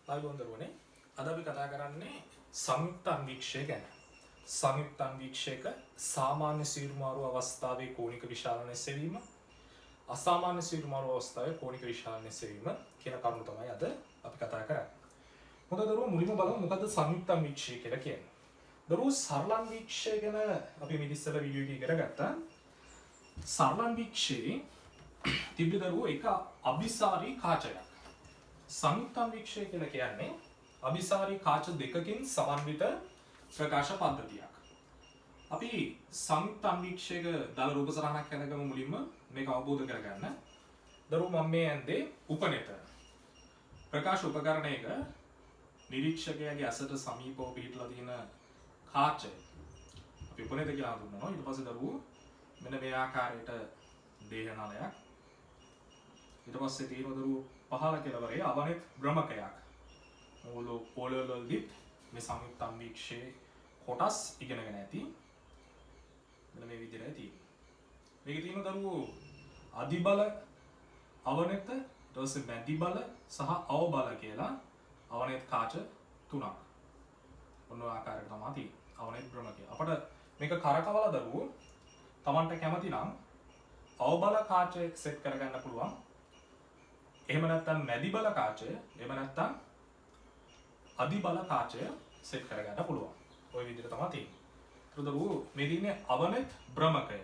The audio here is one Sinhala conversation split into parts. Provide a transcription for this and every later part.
ආයුබෝවන් දරුවනේ අද අපි කතා කරන්නේ සංයුක්ත අන්වීක්ෂය ගැන. සංයුක්ත අන්වීක්ෂයක සාමාන්‍ය සීරුමාරු අවස්ථාවේ කෝණික විශාලන එසවීම, අසාමාන්‍ය සීරුමාරු අවස්ථාවේ කෝණික විශාලන එසවීම කියන කරුණු තමයි අද අපි කතා කරන්නේ. මොකද දරුවෝ මුලින්ම බලමු මොකද්ද සංයුක්ත අන්වීක්ෂය කියලා කියන්නේ. දරුවෝ සරල අන්වීක්ෂය ගැන අපි මේ ඉස්සෙල්ලා වීඩියෝ එකේ ඉගෙන ගත්තා. සරල අන්වීක්ෂයේ තිබ්බ දරුවෝ එක අභිසාරී කාචයක්. සංයුක්ත අන්වීක්ෂය කියලා කියන්නේ අභිසාරී කාච දෙකකින් සමන්විත ප්‍රකාශ පද්ධතියක්. අපි සංයුක්ත අන්වීක්ෂයක දල රූප සරහනක් හදගමු මුලින්ම මේක අවබෝධ කරගන්න. දරුවෝ මම මේ ඇන්දේ උපනෙත ප්‍රකාශ උපකරණයක නිරීක්ෂකයාගේ අසට සමීපව පිහිටලා තියෙන කාචය අපි උපනෙත කියලා හඳුන්වනවා. ඊට පස්සේ දරුවෝ මෙන්න මේ ආකාරයට දේහනලයක්, ඊට පස්සේ තියෙන දරුවෝ පහළ කෙළවරේ අවනෙත් භ්‍රමකයක්. මූල පොළවලදීත් මේ සංයුක්ත අන්වීක්ෂයේ කොටස් ඉගෙනගෙන ඇති. මෙන්න මේ විදිහට තියෙනවා. මේකේ තියෙන දරුවෝ අධිබල, අවනෙත, ඊට පස්සේ මැදිබල සහ අවබල කියලා අවනෙත් කාච තුනක්. ඔන්න ඔය ආකාරයකට තමයි තියෙන්නේ. අවනෙත් භ්‍රමකය. අපිට මේක කරකවලා දරුවෝ Tamanට කැමති නම් අවබල කාචය සෙට් කරගන්න පුළුවන්. එහෙම නැත්නම් මැදි බල කාචය, එහෙම නැත්නම් අධි බල කාචය සෙට් කරගන්න පුළුවන්. ওই විදිහට තමයි තියෙන්නේ. ඒතර දරුවෝ මේ දින්නේ අවනෙත් භ්‍රමකය.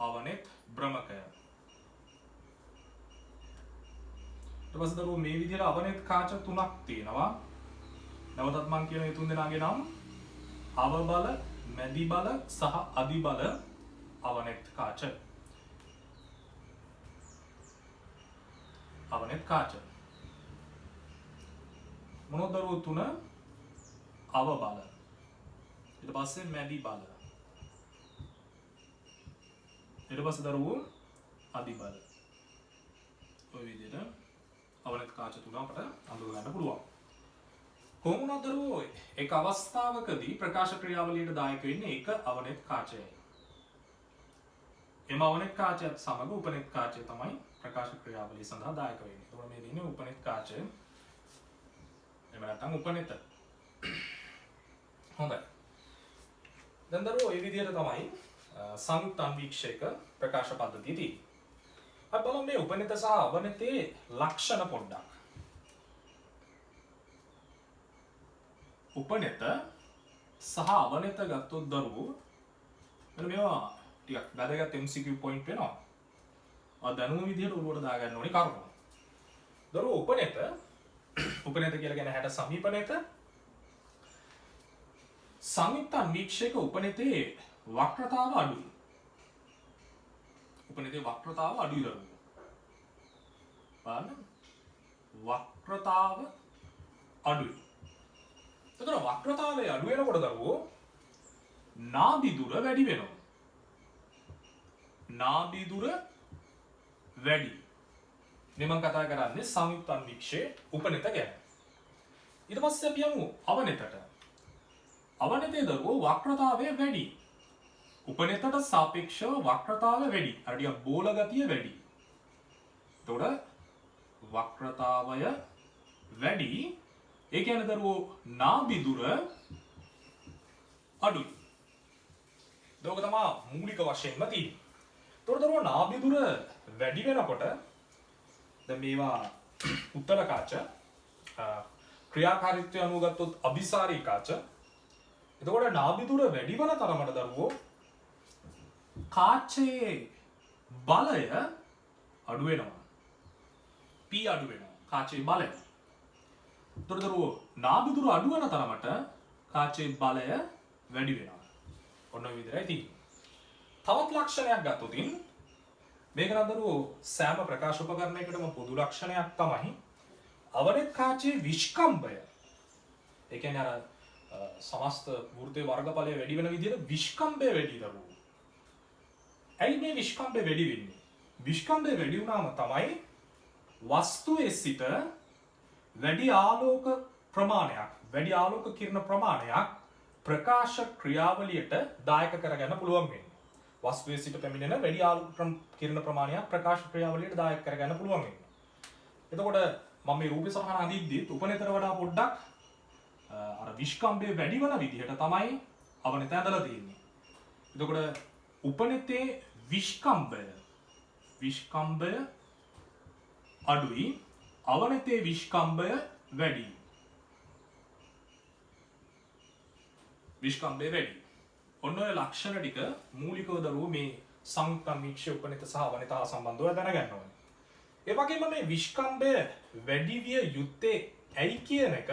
අවනෙත් භ්‍රමකය. ඊට පස්සේ දරුවෝ මේ විදිහට අවනෙත් කාච තුනක් තියෙනවා. නැවතත් මම කියන මේ තුන් දෙනාගේ නම් අවබල, මැදි බල සහ අධි බල අවනෙත් කාච. අවනෙත් කාච. මොනවද දරුවෝ තුන? අවබල. ඊට පස්සේ මැදි බල. ඊට පස්සේ දරුවෝ අධි බල. ඔය විදිහට අවනෙත් කාච තුන අපට අඳුර ගන්න පුළුවන්. කොහොම වුණත් දරුවෝ එක අවස්ථාවකදී ප්‍රකාශ ක්‍රියාවලියට දායක වෙන්නේ එක අවනෙත් කාචයයි. එම අවනෙත් කාචයත් සමග උපනෙත් කාචය තමයි ප්‍රකාශ ක්‍රියාවලිය සඳහා දායක වෙන්නේ. එතකොට මේ දිනේ උපනෙත් කාචය. එහෙම නැත්නම් උපනෙත. හොඳයි. දැන් දරුවෝ මේ විදිහට තමයි සංයුක්ත අන්වීක්ෂයක ප්‍රකාශ පද්ධතිය තියෙන්නේ. අපි බලමු මේ උපනෙත සහ අවනෙතේ ලක්ෂණ පොඩ්ඩක්. උපනෙත සහ අවනෙත ගත්තොත් දරුවෝ මෙන්න මේවා ටිකක් වැදගත් MCQ point වෙනවා. දැනුම විදිහට උරුවට දාගන්න ඕනේ කරුණු. දරුවෝ උපනෙත කියලා කියන්නේ හැට සමීපනෙත. සංයුක්ත අන්වීක්ෂයක උපනෙතේ වක්‍රතාව අඩුයි. උපනෙතේ වක්‍රතාව අඩුයි දරුවෝ. බලන්න. වක්‍රතාව අඩුයි. එතකොට වක්‍රතාවය අඩු වෙනකොට දරුවෝ නාභි දුර වැඩි වෙනවා. නාභි දුර වැඩි. මේ මම කතා කරන්නේ සංයුක්ත අන්වීක්ෂයේ උපනෙත ගැන. ඊට පස්සේ අපි යමු අවනෙතට. අවනෙතේ දරුවෝ වක්‍රතාවය වැඩි. උපනෙතට සාපේක්ෂව වක්‍රතාවය වැඩි. අර ටික බෝල ගතිය වැඩි. එතකොට වක්‍රතාවය වැඩි. ඒ කියන්නේ දරුවෝ නාභි දුර අඩුයි. ඒක තමයි මූලික වශයෙන්ම තියෙන්නේ. ඒතකොට දරුවෝ නාභි දුර වැඩි වෙනකොට දැන් මේවා උත්තර කාච ක්‍රියාකාරීත්වය අනුව ගත්තොත් අභිසාරී කාච. එතකොට නාභි දුර වැඩි වෙන තරමට දරුවෝ කාචයේ බලය අඩු වෙනවා. P අඩු වෙනවා. කාචයේ බලය. එතකොට දරුවෝ නාභි දුර අඩු වෙන තරමට කාචයේ බලය වැඩි වෙනවා. ඔන්න ඔය විදිහයි තියෙන්නේ. තවත් ලක්ෂණයක් ගත්තොත් මේක නම් දරුවෝ සෑම ප්‍රකාශ උපකරණයකටම පොදු ලක්ෂණයක් තමයි අවනෙත් කාචයේ විස්කම්භය. ඒ කියන්නේ අර සමස්ත වෘත්තයේ වර්ගඵලය වැඩි වෙන විදිහට විස්කම්භය වැඩි දරුවෝ. ඇයි මේ විස්කම්භය වැඩි වෙන්නේ? විස්කම්භය වැඩි වුණාම තමයි වස්තුවේ සිට වැඩි ආලෝක ප්‍රමාණයක්, වැඩි ආලෝක කිරණ ප්‍රමාණයක් ප්‍රකාශ ක්‍රියාවලියට දායක කරගන්න පුළුවන් වෙන්නේ. වස්තුවේ සිට පැමිණෙන වැඩි ආලෝක කිරණ ප්‍රමාණයක් ප්‍රකාශ ක්‍රියාවලියට දායක කරගන්න පුළුවන් වෙන්නේ. එතකොට මම මේ රූපේ සටහන අඳිද්දිත් උපනෙතර වඩා පොඩ්ඩක් අර විස්කම්බය වැඩි වන විදිහට තමයි අවනෙත ඇඳලා තියෙන්නේ. එතකොට උපනෙතේ විස්කම්බය අඩුයි, අවනෙතේ විස්කම්බය වැඩි. විස්කම්බය වැඩි. ඔන්න ඔය ලක්ෂණ ටික මූලිකව දරුවෝ මේ සංයුක්තන්වීක්ෂය උපනෙත සහ අවනෙත හා සම්බන්ධව දැනගන්න ඕනේ. ඒ වගේම මේ විස්කම්බය වැඩි විය යුත්තේ ඇයි කියන එක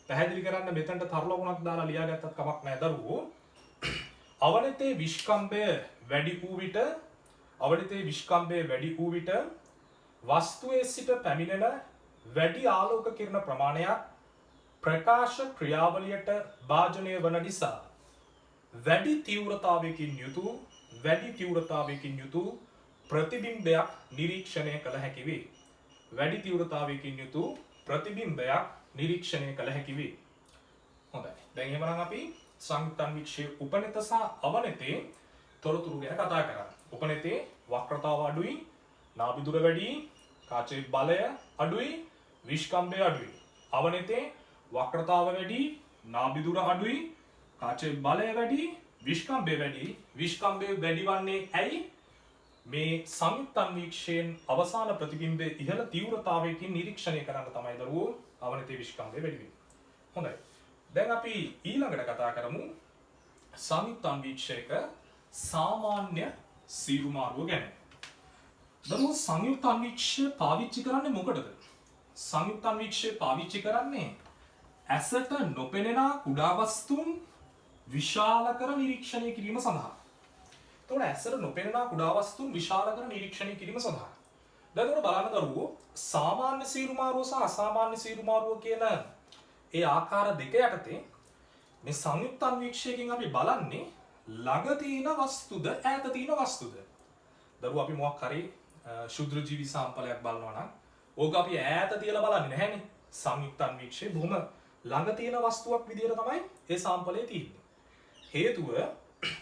පැහැදිලි කරන්න මෙතනට තරලකුණක් දාලා ලියාගත්තත් කමක් නැහැ දරුවෝ. අවනෙතේ විස්කම්බය වැඩි වූ විට වස්තුවේ සිට පැමිණෙන වැඩි ආලෝක කිරණ ප්‍රමාණයක් ප්‍රකාශ ක්‍රියාවලියට භාජනය වන නිසා වැඩි තීව්‍රතාවයකින් යුතු ප්‍රතිබිම්බයක් නිරීක්ෂණය කළ හැකි වේ. වැඩි තීව්‍රතාවයකින් යුතු ප්‍රතිබිම්බයක් නිරීක්ෂණය කළ හැකි වේ. හොඳයි. දැන් එහෙමනම් අපි සංයුක්තන්වීක්ෂයේ උපනෙත සහ අවනෙතේ තොරතුරු ගැන කතා කරා. උපනෙතේ වක්‍රතාව අඩුයි, නාභිදුර වැඩි, කාචයේ බලය අඩුයි, විස්කම්බය අඩුයි. අවනෙතේ වක්‍රතාව වැඩි, නාභිදුර අඩුයි, කාචයේ බලය වැඩි, විස්කම්බය වැඩි. විස්කම්බය වැඩි වන්නේ ඇයි? මේ සංයුක්තන්වීක්ෂයෙන් අවසාන ප්‍රතිබිම්බයේ ඉහළ තීව්‍රතාවයකින් නිරීක්ෂණය කරන්න තමයි දරුවෝ අවනෙතේ විස්කම්බය වැඩි වෙන්නේ. හොඳයි. දැන් අපි ඊළඟට කතා කරමු සංයුක්තන්වීක්ෂයක සාමාන්‍ය සීරු මාරුව ගැන. දරුවෝ සංයුක්තන්වීක්ෂය පාවිච්චි කරන්නේ මොකටද? සංයුක්තන්වීක්ෂය පාවිච්චි කරන්නේ ඇසට නොපෙනෙන කුඩා වස්තුන් විශාල කර නිරීක්ෂණය කිරීම සඳහා. එතකොට ඇසට නොපෙනෙන කුඩා වස්තුන් විශාල කර නිරීක්ෂණය කිරීම සඳහා. දැන් උඩ බලන්න දරුවෝ සාමාන්‍ය සීරු මාරුව සහ අසාමාන්‍ය සීරු මාරුව කියන ඒ ආකාර දෙක යටතේ මේ සංයුක්තන්වීක්ෂයකින් අපි බලන්නේ ළඟ තියෙන වස්තුද ඈත තියෙන වස්තුද. දරුවෝ අපි මොකක් හරි ශුද්‍රජීවි සාම්පලයක් බලනවා නම් ඕක අපි ඈත තියලා බලන්නේ නැහැනේ. සංයුක්තන්වීක්ෂයේ බොහොම ළඟ තියෙන වස්තුවක් විදියට තමයි ඒ සාම්පලය තියෙන්නේ. හේතුව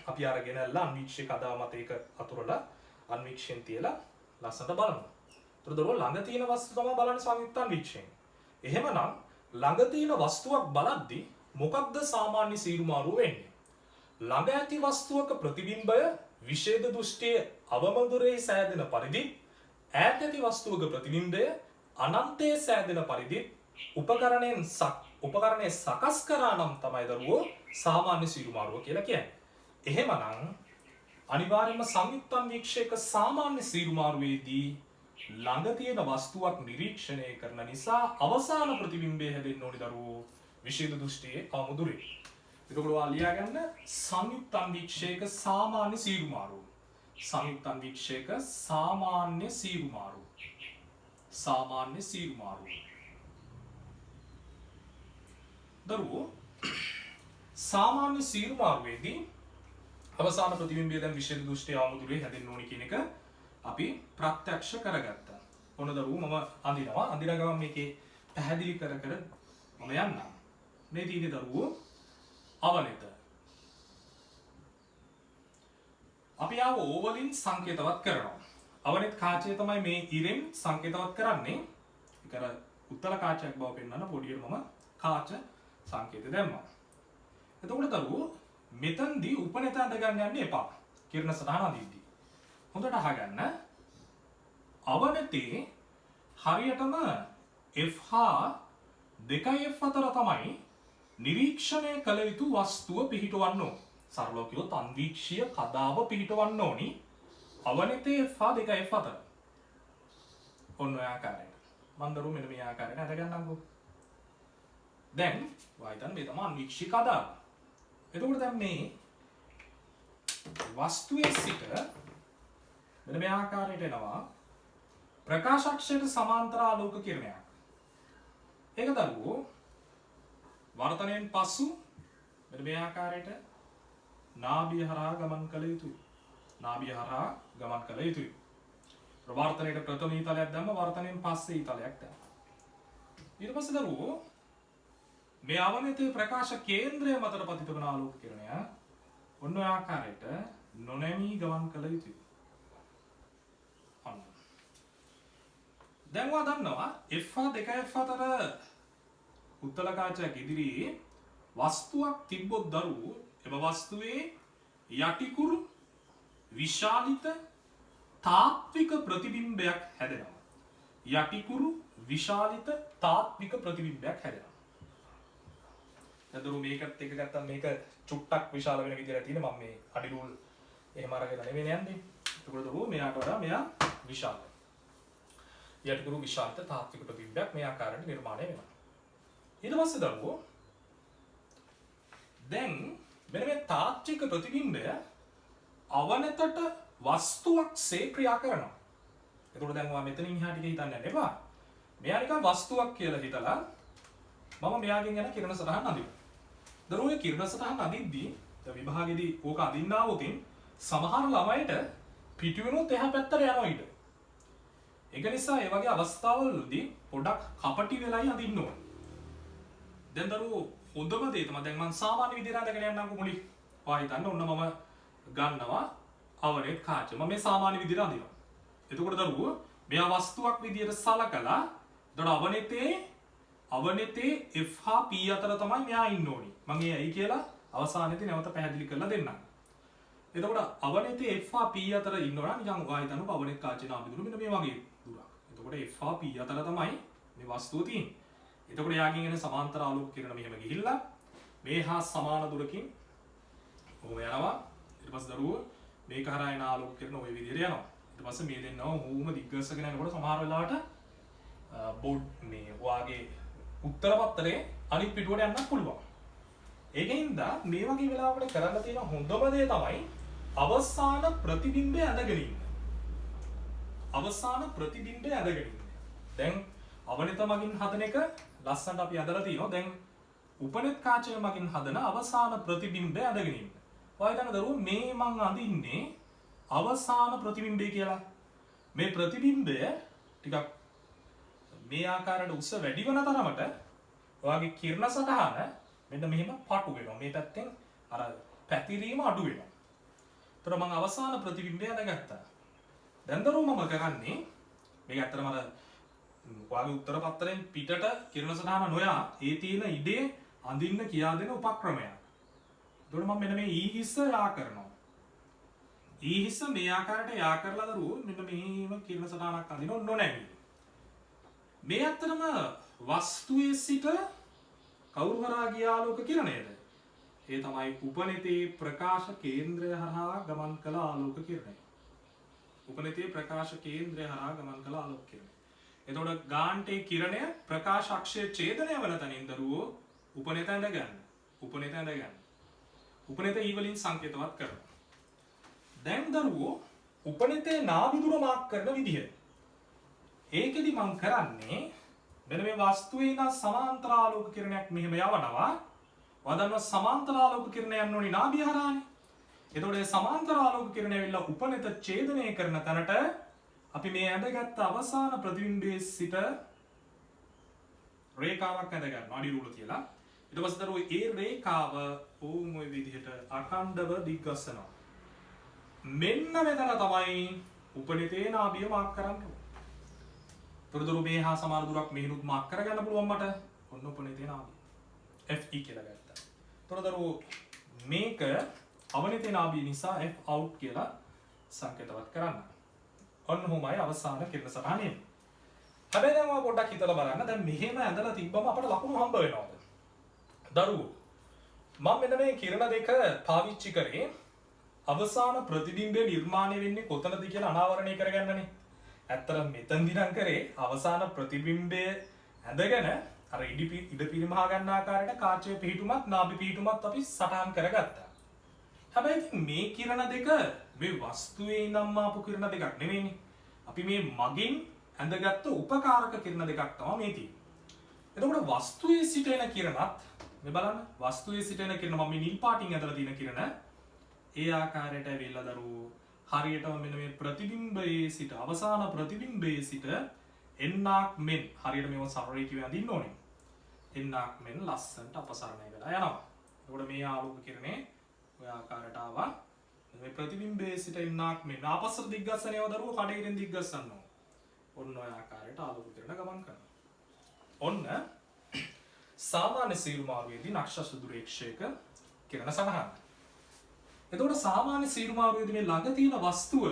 අපි අරගෙන අන්වීක්ෂයක අදාව මත ඒක අතුරලා අන්වීක්ෂයෙන් තියලා ලස්සනට බලනවා. ඒතර දරුවෝ ළඟ තියෙන වස්තු තමයි බලන්නේ සංයුක්තන්වීක්ෂයෙන්. එහෙමනම් ළඟ තියෙන වස්තුවක් බලද්දී මොකක්ද සාමාන්‍ය සීරු මාරුව වෙන්නේ? ළඟ ඇති වස්තුවක ප්‍රතිබිම්බය විෂේද දෘෂ්ටියේ අවමදුරේ සෑදෙන පරිදි ඈත ඇති වස්තුවක ප්‍රතිබිම්බය අනන්තයේ සෑදෙන පරිදි උපකරණය සකස් කරා නම් තමයි දරුවෝ සාමාන්‍ය සීරු මාරුව කියලා කියන්නේ. එහෙමනම් අනිවාර්යයෙන්ම සංයුක්තන්වීක්ෂයක සාමාන්‍ය සීරු මාරුවේදී ළඟ තියෙන වස්තුවක් නිරීක්ෂණය කරන නිසා අවසාන ප්‍රතිබිම්බය හැදෙන්න ඕනි දරුවෝ විෂේද දෘෂ්ටියේ අවමුදුරේ. එතකොට ඔයා ලියාගන්න සංයුක්තන්වීක්ෂයක සාමාන්‍ය සීරු මාරුව. සංයුක්තන්වීක්ෂයක සාමාන්‍ය සීරු මාරුව. සාමාන්‍ය සීරු මාරුව. දරුවෝ සාමාන්‍ය සීරු මාරුවේදී අවසාන ප්‍රතිබිම්බය දැන් විෂේද දෘෂ්ටියේ අවමුදුරේ හැදෙන්න ඕනි කියන එක අපි ප්‍රත්‍යක්ෂ කරගත්තා. ඔන්න දරුවෝ මම අඳිනවා. අඳින ගමන් මේකේ පැහැදිලි කර මම යන්නම්. මේ තියෙන්නේ දරුවෝ අවනෙත. අපි ආව ඕවලින් සංකේතවත් කරනවා. අවනෙත් කාචය තමයි මේ ඉරෙන් සංකේතවත් කරන්නේ. ඒක අර උත්තර කාචයක් බව පෙන්වන්න පොඩියට මම කාච සංකේතය දැම්මා. එතකොට දරුවෝ මෙතනදී උපනෙත අඳ ගන්න යන්න එපා. කිරණ සටහන අඳිද්දී. හොඳට අහගන්න. අවනතේ හරියටම F හා 2F අතර තමයි නිරීක්ෂණය කළ යුතු වස්තුව පිහිටවන්න ඕන. සරලව කිව්වොත් අන්වීක්ෂීය කදාව පිහිටවන්න ඕනි අවනතේ F හා 2F අතර. ඔන්න ඔය ආකාරයට. මම දරුවෝ මෙන්න මේ ආකාරයට අඳගන්නම්කෝ. දැන් වයිතන් මේ තමයි අන්වීක්ෂීය කදාව. එතකොට දැන් මේ වස්තුවේ සිට මෙන්න මේ ආකාරයට එනවා ප්‍රකාශක්ෂයට සමාන්තර ආලෝක කිරණයක්. ඒක දරුවෝ වර්තනයෙන් පසු මෙන්න මේ ආකාරයට නාභිය හරහා ගමන් කළ යුතුයි. නාභිය හරහා ගමන් කළ යුතුයි. ප්‍රවර්තනයේ ප්‍රථම ඊතලයක් දැම්ම වර්තනයෙන් පස්සේ ඊතලයක් දැම්ම. ඊට පස්සේ දරුවෝ මේ අවනතේ ප්‍රකාශ කේන්ද්‍රය මතට පතිත වන ආලෝක කිරණය ඔන්න ඔය ආකාරයට නොනැමී ගමන් කළ යුතුයි. දැන් ඔයා දන්නවා F හා 2F අතර උත්තල කාචයක් ඉදිරියේ වස්තුවක් තිබ්බොත් දරුවෝ එම වස්තුවේ යටිකුරු විශාලිත තාත්වික ප්‍රතිබිම්බයක් හැදෙනවා. යටිකුරු විශාලිත තාත්වික ප්‍රතිබිම්බයක් හැදෙනවා. දැන් මේකත් එක ගත්තම මේක චුට්ටක් විශාල වෙන විදිහට තියෙන මම මේ අඩි රූල් එහෙම අරගෙන නෙවෙයි යන්නේ. ඒකට දරුවෝ මෙයාට වඩා මෙයා විශාලයි. යටිකුරු විශාලිත තාත්වික ප්‍රතිබිම්බයක් මේ ආකාරයට නිර්මාණය වෙනවා. ඊට පස්සේ දරුවෝ දැන් මෙන්න මේ තාත්වික ප්‍රතිබිම්බය අවනතට වස්තුවක් සේ ක්‍රියා කරනවා. එතකොට දැන් ඔයා මෙතනින් එහාට හිතන්න යන්න එපා. මෙයා නිකන් වස්තුවක් කියලා හිතලා මම මෙයාගෙන් යන කිරණ සටහන් අඳිනවා. දරුවෝ මේ කිරණ සටහන් අඳිද්දී දැන් විභාගෙදී ඕක අඳින්න આવොතින් සමහර ළමයිට පිටුවෙනොත් එහා පැත්තට යනවා ඊට. ඒක නිසා ඒ වගේ අවස්ථාවලදී පොඩක් කපටි වෙලයි අඳින්න ඕන. දැන් දරුවෝ හොඳම දේ තමයි දැන් මම සාමාන්‍ය විදිහට අඳගෙන යන්නම්කො මුලින්. ඔයා හිතන්න ඔන්න මම ගන්නවා අවරේ කාච. මම මේ සාමාන්‍ය විදිහට අඳිනවා. එතකොට දරුවෝ මෙයා වස්තුවක් විදිහට සලකලා එතකොට අවනතේ F හා P අතර තමයි මෙයා ඉන්න ඕනි. මම ඒ ඇයි කියලා අවසානයේදී නැවත පැහැදිලි කරලා දෙන්නම්. එතකොට අවනතේ F හා P අතර ඉන්නවා නිකන් ඔයා හිතන්නකො අවනෙත් කාචේ නාමදුර මෙන්න මේ වගේ දුරක්. එතකොට F හා P අතර තමයි මේ වස්තුව තියෙන්නේ. එතකොට යාගෙන් එන සමාන්තර ආලෝක කිරණ මෙහෙම ගිහිල්ලා මේ හා සමාන දුරකින් ඔහොම යනවා. ඊට පස්සේ දරුවෝ මේක හරහා එන ආලෝක කිරණ ওই විදිහට යනවා. ඊට පස්සේ මේ දෙන්නව ඕම දිග්ගස්සගෙන යනකොට සමහර වෙලාවට බෝඩ් මේ ඔයාගේ උත්තර පත්‍රයේ අනිත් පිටුවට යන්නත් පුළුවන්. ඒකින්ද මේ වගේ වෙලාවකට කරන්න තියෙන හොඳම දේ තමයි අවසාන ප්‍රතිබිම්බය ඇඳගෙන ඉන්න. අවසාන ප්‍රතිබිම්බය ඇඳගෙන ඉන්න. දැන් අවනිත මගින් හදන එක ලස්සනට අපි අදලා තියෙනවා. දැන් උපනෙත් කාචය මගින් හදන අවසාන ප්‍රතිබිම්බය ඇඳගෙන ඉන්න. ඔය දැන් දරුවෝ මේ මං අඳින්නේ අවසාන ප්‍රතිබිම්බය කියලා. මේ ප්‍රතිබිම්බය ටිකක් මේ ආකාරයට උස වැඩි වෙන තරමට ඔයාගේ කිරණ සටහන මෙන්න මෙහෙම පටු වෙනවා. මේ පැත්තෙන් අර පැතිරීම අඩු වෙනවා. ඒතර මම අවසාන ප්‍රතිබිම්බය අඳගත්තා. දැන් දරුවෝ මම කරන්නේ මේක ඇත්තටම අර ඔයාගේ උත්තර පත්‍රයෙන් පිටට කිරණ සටහන නොයා ඒ තියෙන ඉඩේ අඳින්න කියා දෙන උපක්‍රමයක්. ඒතකොට මම මෙන්න මේ E හිස්ස යා කරනවා. E හිස්ස මේ ආකාරයට යා කරලා දරුවෝ මෙන්න මෙහෙම කිරණ සටහනක් අඳින්න නොනැවි. මේ ඇත්තටම වස්තුවේ සිට කවුරු හරහා ගිය ආලෝක කිරණයද? ඒ තමයි උපනිතේ ප්‍රකාශ කේන්ද්‍රය හරහා ගමන් කළ ආලෝක කිරණය. උපනිතේ ප්‍රකාශ කේන්ද්‍රය හරහා ගමන් කළ ආලෝක කිරණය. එතකොට ගාන්ටේ කිරණය ප්‍රකාශ අක්ෂය ඡේදනය වන තැනින් දරුවෝ උපනිත ඇඳ ගන්න. උපනිත ඇඳ ගන්න. උපනිත E වලින් සංකේතවත් කරනවා. දැන් දරුවෝ උපනිතේ නාභිදුර මාක් කරන විදිහ. ඒකෙදි මම කරන්නේ මෙන්න මේ වස්තුවේ ඉඳන් සමාන්තර ආලෝක කිරණයක් මෙහෙම යවනවා. වදන්න සමාන්තර ආලෝක කිරණය යන්න ඕනි නාභිය හරහානේ. එතකොට මේ සමාන්තර ආලෝක කිරණය ඇවිල්ලා උපනිත ඡේදනය කරන තැනට අපි මේ ඇඳගත්ත අවසාන ප්‍රතිබිම්බයේ සිට රේඛාවක් ඇඳ ගන්නවා අඩි රූල කියලා. ඊට පස්සේ දරුවෝ ඒ රේඛාව ඕම් ওই විදිහට අඛණ්ඩව දිග්ගස්සනවා. මෙන්න මෙතන තමයි උපනිතේ නාභිය මාක් කරන්නේ. තොරතුරු මේ හා සමාන දුරක් මෙහිනුත් මාක් කරගන්න පුළුවන් මට. ඔන්න උපනිතේ නාභිය. FE කියලා ගත්තා. තොරතුරු මේක අවනිතේ නාභිය නිසා F out කියලා සංකේතවත් කරන්න. ඔන්න ඔහොමයි අවසාන කිරණ සටහන එන්නේ. හැබැයි දැන් ඔයා පොඩ්ඩක් හිතලා බලන්න. දැන් මෙහෙම ඇඳලා තිබ්බම අපට ලකුණු හම්බ වෙනවද? දරුවෝ මම මෙන්න මේ කිරණ දෙක පාවිච්චි කරේ අවසාන ප්‍රතිබිම්බය නිර්මාණය වෙන්නේ කොතනද කියලා අනාවරණය කරගන්නනේ. ඇත්තටම මෙතනදී නම් කරේ අවසාන ප්‍රතිබිම්බය ඇඳගෙන අර ඉඩ පිරිමහා ගන්න ආකාරයට කාචය පිහිටුමත් නාභි පිහිටුමත් අපි සටහන් කරගත්තා. හැබැයි ඉතින් මේ කිරණ දෙක මේ වස්තුවේ ඉඳන්ම ආපු කිරණ දෙකක් නෙවෙයිනේ. අපි මේ මගින් ඇඳගත්තු උපකාරක කිරණ දෙකක් තමයි මේ තියෙන්නේ. එතකොට වස්තුවේ සිට එන කිරණත් මේ බලන්න වස්තුවේ සිට එන කිරණ මම මේ නිල් පාටින් ඇඳලා තියෙන කිරණ ඒ ආකාරයට ඇවිල්ලා දරුවෝ හරියටම මෙන්න මේ ප්‍රතිබිම්බයේ සිට අවසාන ප්‍රතිබිම්බයේ සිට එන්නක් මෙන් හරියට මේව සරල රේඛාවෙන් අඳින්න ඕනේ. එන්නක් මෙන් ලස්සනට අපසරණය වෙලා යනවා. එතකොට මේ ආලෝක කිරණේ ඔය ආකාරයට ආවා. මේ ප්‍රතිබිම්බයේ සිට එන්නක් මෙන් ආපස්සට දිග්ගස්සනේව දරුවෝ කඩේකින් දිග්ගස්සනවා. ඔන්න ඔය ආකාරයට ආලෝක කිරණ ගමන් කරනවා. ඔන්න සාමාන්‍ය සීරු මාරුවේදී නක්ෂත්‍ර දුරේක්ෂයක කිරණ සටහන. එතකොට සාමාන්‍ය සීරු මාරුවේදී මේ ළඟ තියෙන වස්තුව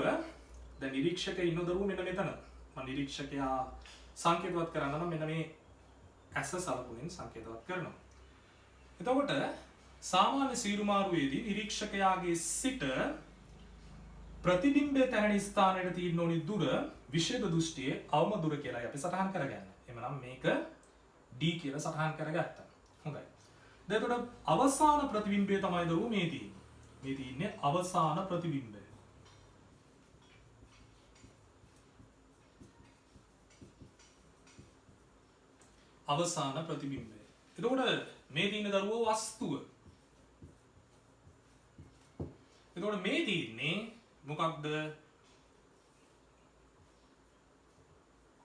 දැන් නිරීක්ෂක ඉන්න දරුවෝ මෙන්න මෙතන. මම නිරීක්ෂකයා සංකේතවත් කරන්න නම් මෙන්න මේ ඇස සලකුණෙන් සංකේතවත් කරනවා. එතකොට සාමාන්‍ය සීරු මාරුවේදී නිරීක්ෂකයාගේ සිට ප්‍රතිබිම්බය තැනෙන ස්ථානයට තියෙන ඕනි දුර විෂේධ දෘෂ්ටියේ අවම දුර කියලා අපි සටහන් කරගන්න. එhmenan මේක D කියලා සටහන් කරගත්තා. හොඳයි. දැන් එතකොට අවසාන ප්‍රතිබිම්බය තමයි දරුවෝ මේ තියෙන්නේ. මේ තියෙන්නේ අවසාන ප්‍රතිබිම්බය. අවසාන ප්‍රතිබිම්බය. එතකොට මේ තියෙන දරුවෝ වස්තුව. එතකොට මේ තියෙන්නේ මොකක්ද?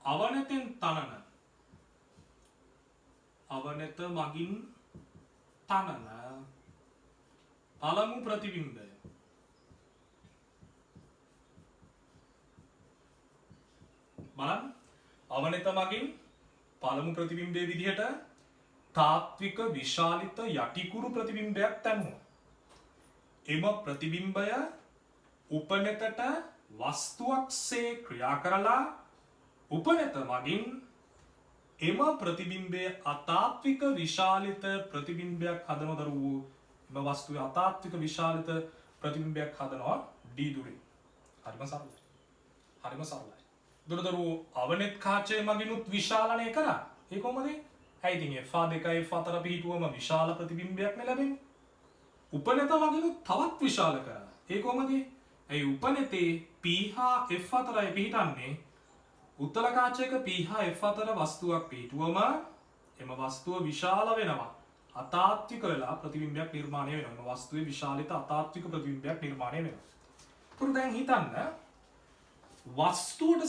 අවනතෙන් තනන. අවනත මගින් තනන පළමු ප්‍රතිබිම්බය. බලන්න. අවනත මගින් පළමු ප්‍රතිබිම්බයේ විදිහට තාත්වික විශාලිත යටිකුරු ප්‍රතිබිම්බයක් තැන්වුවා. එම ප්‍රතිබිම්බය උපනතට වස්තුවක්සේ ක්‍රියා කරලා උපනත මගින් එම ප්‍රතිබිම්බයේ අතාත්වික විශාලිත ප්‍රතිබිම්බයක් හදන දරුවෝ එම වස්තුවේ අතාත්වික විශාලිත ප්‍රතිබිම්බයක් හදනවා D දුරේ. හරිම සරලයි. හරිම සරලයි. දරුවෝ අවනෙත් කාචය මගිනුත් විශාලනය කරා. ඒ කොහොමද? ඇයි ඉතින් F2 F4 පිටුවම විශාල ප්‍රතිබිම්බයක් නේ ලැබෙන්නේ. උපනත මගිනුත් තවත් විශාල කරා. ඒ කොහොමද? ඇයි උපනතේ P හා F4 පිහිටන්නේ උත්තල කාචයක P හා F4 වස්තුවක් පිටුවම එම වස්තුව විශාල වෙනවා. අතාත්වික වෙලා ප්‍රතිබිම්බයක් නිර්මාණය වෙනවා. එම වස්තුවේ විශාලිත අතාත්වික ප්‍රතිබිම්බයක් නිර්මාණය වෙනවා. පුරු දැන් හිතන්න වස්තුවට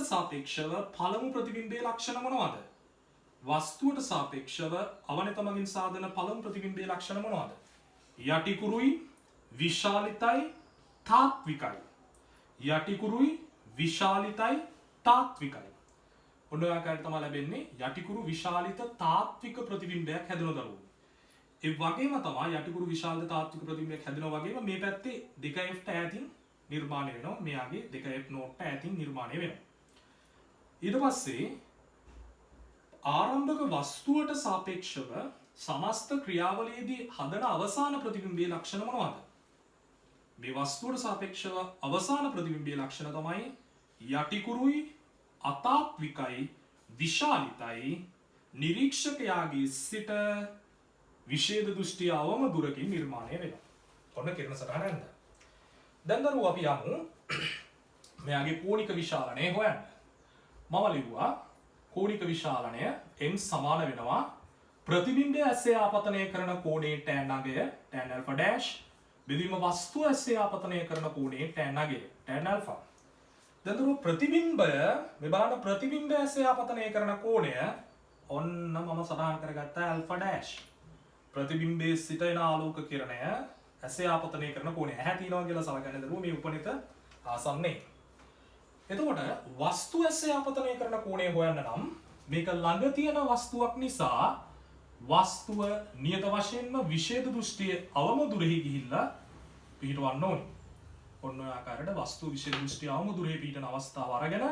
සාපේක්ෂව පළමු ප්‍රතිබිම්බයේ ලක්ෂණ මොනවද? වස්තුවට සාපේක්ෂව අවනත මගින් සාදන පළමු ප්‍රතිබිම්බයේ ලක්ෂණ මොනවද? යටිකුරුයි විශාලිතයි තාත්විකයි. යටිකුරුයි විශාලිතයි තාත්විකයි. ඔන්න ඔය ආකාරයට තමයි ලැබෙන්නේ යටිකුරු විශාලිත තාත්වික ප්‍රතිබිම්බයක් හැදෙන දරුවෝ. ඒ වගේම තමයි යටිකුරු විශාලිත තාත්වික ප්‍රතිබිම්බයක් හැදෙනවා වගේම මේ පැත්තේ 2F ඈතින් නිර්මාණය වෙනවා. මෙයාගේ 2F නෝට් ඈතින් නිර්මාණය වෙනවා. ඊට පස්සේ ආරම්භක වස්තුවට සාපේක්ෂව සමස්ත ක්‍රියාවලියේදී හදන අවසාන ප්‍රතිබිම්බයේ ලක්ෂණ මොනවද? මේ වස්තුවට සාපේක්ෂව අවසාන ප්‍රතිබිම්බයේ ලක්ෂණ තමයි යටිකුරුයි අතාත්විකයි විශාලිතයි නිරීක්ෂකයාගේ සිට විෂේධ දෘෂ්ටිය අවම දුරකින් නිර්මාණය වෙනවා. ඔන්න කිරණ සටහන නේද? දැන් දරුවෝ අපි යමු මෙයාගේ කෝණික විශාලනය හොයන්න. මම ලිව්වා කෝණික විශාලනය m සමාන වෙනවා ප්‍රතිබිම්බය ඇස්සේ ආපතනය කරන කෝණයේ tan අගය tan alpha dash බෙදීම වස්තුව ඇස්සේ ආපතනය කරන කෝණයේ tan අගය tan alpha. දැන් දරුවෝ ප්‍රතිබිම්බය මේ බලන්න ප්‍රතිබිම්බය ඇස්සේ ආපතනය කරන කෝණය ඔන්න මම සටහන් කරගත්තා alpha dash. ප්‍රතිබිම්බයේ සිට එන ආලෝක කිරණය ඇසේ ආපතනය කරන කෝණය ඇහැ තියනවා කියලා සලකන්නේ දරුවෝ මේ උපනිත ආසන්නයේ. එතකොට වස්තු ඇසේ ආපතනය කරන කෝණය හොයන්න නම් මේක ළඟ තියෙන වස්තුවක් නිසා වස්තුව නියත වශයෙන්ම විෂේධ දෘෂ්ටියේ අවම දුරෙහි ගිහිල්ලා පිහිටවන්න ඕනේ. ඔන්න ඔය ආකාරයට වස්තු විෂේධ දෘෂ්ටිය අවම දුරෙහි පිහිටන අවස්ථාව අරගෙන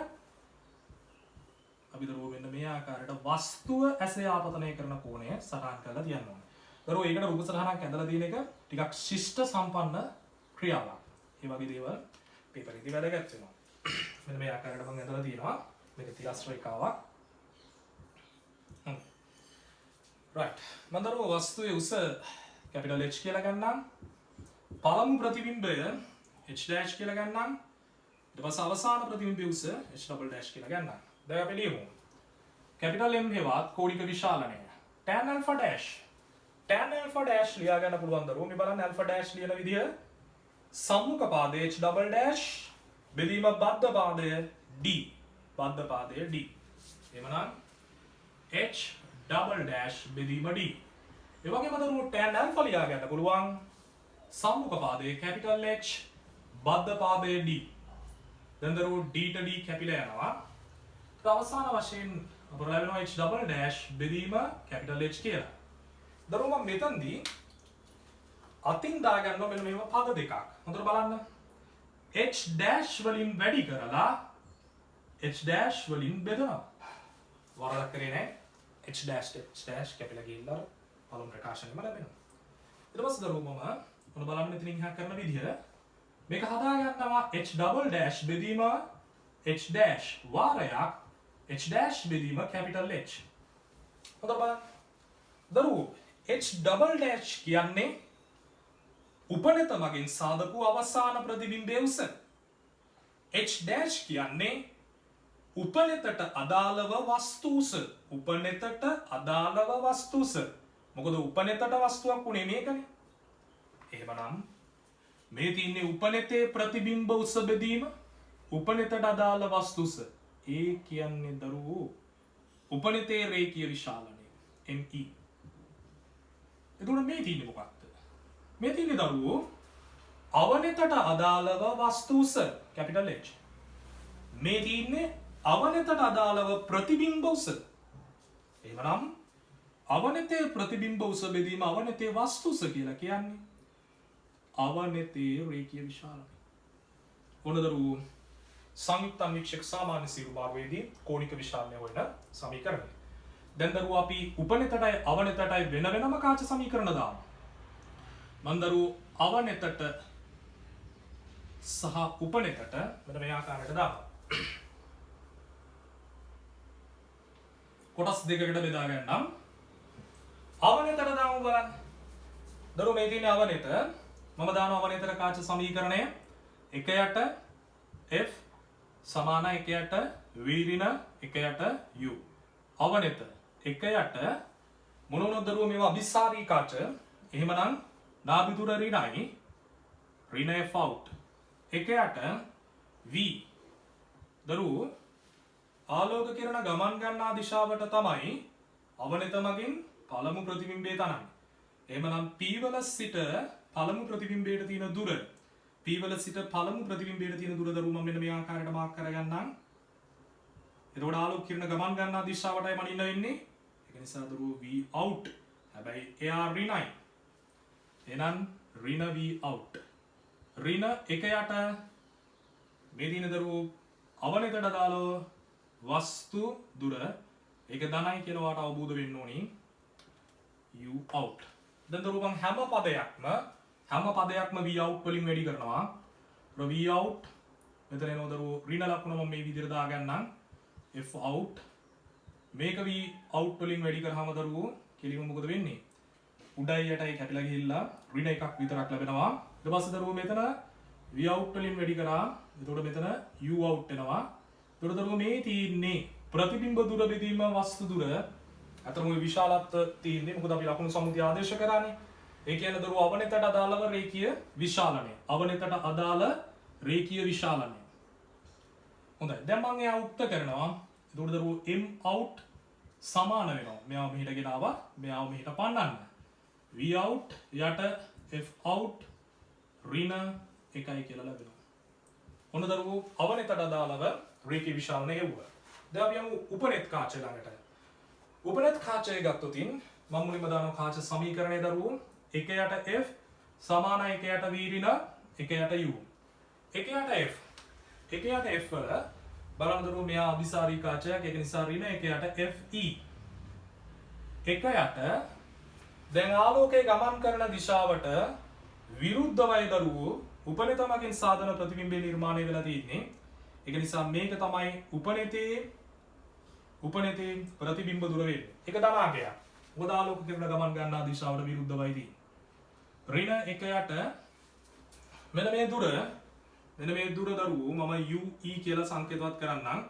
අපි දරුවෝ මෙන්න මේ ආකාරයට වස්තුව ඇසේ ආපතනය කරන කෝණය සටහන් කරලා තියන්න ඕනේ. දරුවෝ ඒකට රූප සටහනක් ඇඳලා තියෙන එක ටිකක් ශිෂ්ට සම්පන්න ක්‍රියාවක්. මේ වගේ දේවල් පේපර් එකේ වැදගත් වෙනවා. මෙන්න මේ ආකාරයට මම ඇඳලා තියෙනවා. මේක තිරස් රේඛාවක්. right. මම දරුවෝ වස්තුවේ උස capital H කියලා ගන්නම්. පළමු ප්‍රතිබිම්බය H dash කියලා ගන්නම්. ඊට පස්සේ අවසාන ප්‍රතිබිම්බයේ උස H double dash කියලා ගන්නම්. දැන් අපි ලියමු. capital M හෙවත් කෝණික විශාලනය tan alpha dash. tan alpha dash ලියා ගන්න පුළුවන් දරුවෝ. මේ බලන්න alpha dash ලියන විදිය සම්මුඛ පාදය H double dash බෙදීම බද්ධ පාදය D. බද්ධ පාදය D. එමනම් H double dash බෙදීම D. ඒ වගේම දරුවෝ tan alpha ලියා ගන්න පුළුවන් සම්මුඛ පාදයේ capital H බද්ධ පාදයේ D. දැන් දරුවෝ d ට d කැපිලා යනවා. ඊට අවසාන වශයෙන් අපර ලැබෙනවා h double dash බෙදීම capital H කියලා. දරුවෝ මම මෙතනදී අතින් දාගන්නවා මෙන්න මේව පද දෙකක්. හොඳට බලන්න. h dash වලින් වැඩි කරලා h dash වලින් බෙදනවා. වරදක් කරේ නැහැ. h dash කැපිලා ගිහිල්ලා පළමු ප්‍රකාශනෙම ලැබෙනවා. ඊට පස්සේ දරුවෝ මම මොන බලන්න මෙතනින් එහා කරන විදිහ මේක හදා ගන්නවා h double dash බෙදීම h dash වාරයක් h dash බෙදීම capital H. හොඳට බලන්න. දරුවෝ h double dash කියන්නේ උපනෙත මගින් සාදපු අවසාන ප්‍රතිබිම්බයේ උස. h dash කියන්නේ උපනෙතට අදාළව වස්තු උස. උපනෙතට අදාළව වස්තු උස. මොකද උපනෙතට වස්තුවක් උනේ මේකනේ. එහෙමනම් මේ තියෙන්නේ උපනෙතේ ප්‍රතිබිම්බ උස බෙදීම උපනෙතට අදාළ වස්තු උස. ඒ කියන්නේ දරුවෝ උපනෙතේ රේඛීය විශාලනය ME. එතකොට මේ තියෙන්නේ මොකක්ද? මේ තියෙන්නේ දරුවෝ අවනෙතට අදාළව වස්තු උස capital H. මේ තියෙන්නේ අවනෙතට අදාළව ප්‍රතිබිම්බ උස. එහෙමනම් අවනෙතේ ප්‍රතිබිම්බ උස බෙදීම අවනෙතේ වස්තු උස කියලා කියන්නේ අවනෙතේ රේඛීය විශාලනය. ඔන්න දරුවෝ සංයුක්ත අන්වීක්ෂක සාමාන්‍ය සිරු මාර්ගයේදී කෝණික විශාලනය හොයන සමීකරණය. දැන් දරුවෝ අපි උපනෙතටයි අවනෙතටයි වෙන වෙනම කාච සමීකරණ දාමු. මම දරුවෝ අවනෙතට සහ උපනෙතට මෙන්න මේ ආකාරයට දානවා. කොටස් දෙකකට බෙදා ගන්නම්. අවනෙතට දාමු බලන්න. දරුවෝ මේ තියෙන අවනෙත මම දානවා අවනෙතට කාච සමීකරණය 1 යට f සමාන 1 යට v ඍණ 1 යට u. අවනෙත 1 යට මොන වුණොත් දරුවෝ මේවා අභිසාරී කාච. එහෙමනම් නාභිදුර ඍණයි ඍණ f out 1 යට v. දරුවෝ ආලෝක කිරණ ගමන් ගන්නා දිශාවට තමයි අවනෙත මගින් පළමු ප්‍රතිබිම්බය තනන්නේ. එහෙමනම් p වල සිට පළමු ප්‍රතිබිම්බයට තියෙන දුර p වල සිට පළමු ප්‍රතිබිම්බයට තියෙන දුර දරුවෝ මම මෙන්න මේ ආකාරයට මාක් කරගන්නම්. එතකොට ආලෝක කිරණ ගමන් ගන්නා දිශාවටයි මනින්න වෙන්නේ. ඒක නිසා දරුවෝ v out. හැබැයි එයා ඍණයි. එහෙනම් ඍණ v out. ඍණ 1 යට මේ දින දරුවෝ අවනෙතට දාලා වස්තු දුර ඒක ධනයි කියලා වාට අවබෝධ වෙන්න ඕනි. u out. දැන් දරුවෝ මම හැම පදයක්ම v out වලින් වැඩි කරනවා. v out මෙතන එනවා දරුවෝ ඍණ ලකුණ මම මේ විදිහට දාගන්නම්. f out මේක v out වලින් වැඩි කරාම දරුවෝ කෙලිම මොකද වෙන්නේ? උඩයි යටයි කැපිලා ගිහිල්ලා ඍණ එකක් විතරක් ලැබෙනවා. ඊට පස්සේ දරුවෝ මෙතන v out වලින් වැඩි කරා. එතකොට මෙතන u out වෙනවා. එතකොට දරුවෝ මේ තියෙන්නේ ප්‍රතිබිම්බ දුර බෙදීම වස්තු දුර. අතරම ওই විශාලත්ව තියෙන්නේ මොකද අපි ලකුණු සමුතිය ආදේශ කරානේ. ඒ කියන්නේ දරුවෝ අවනෙතට අදාළව රේඛීය විශාලනය. අවනෙතට අදාළ රේඛීය විශාලනය. හොඳයි. දැන් මම එයා උක්ත කරනවා. එතකොට දරුවෝ m out සමාන වෙනවා. මෙයාව මෙහෙට ගෙනාවා. මෙයාව මෙහෙට පන්නන්න. v out යට f out ඍණ 1යි කියලා ලැබෙනවා. ඔන්න දරුවෝ අවනෙතට අදාළව රේඛීය විශාලනය හෙව්වා. දැන් අපි යමු උපනෙත් කාචය ළඟට. උපනෙත් කාචය ගත්තොත් මම මුලින්ම දානවා කාච සමීකරණය දරුවෝ 1 යට f සමාන 1 යට v ඍණ 1 යට u. 1 යට f 1 යට f වල බලන්න දරුවෝ මෙයා අභිසාරී කාචයක්. ඒක නිසා ඍණ 1 යට fe 1 යට දැන් ආලෝකයේ ගමන් කරන දිශාවට විරුද්ධවයි දරුවෝ උපනෙත මගින් සාධන ප්‍රතිබිම්බය නිර්මාණය වෙලා තියෙන්නේ. ඒක නිසා මේක තමයි උපනෙතේ ප්‍රතිබිම්බ දුර වෙන්නේ. ඒක ධනාංකයක්. මොකද ආලෝක කිරණ ගමන් ගන්නා දිශාවට විරුද්ධවයි තියෙන්නේ. ඍණ 1 යට මෙන්න මේ දුර දරුවෝ මම UE කියලා සංකේතවත් කරන්නම්.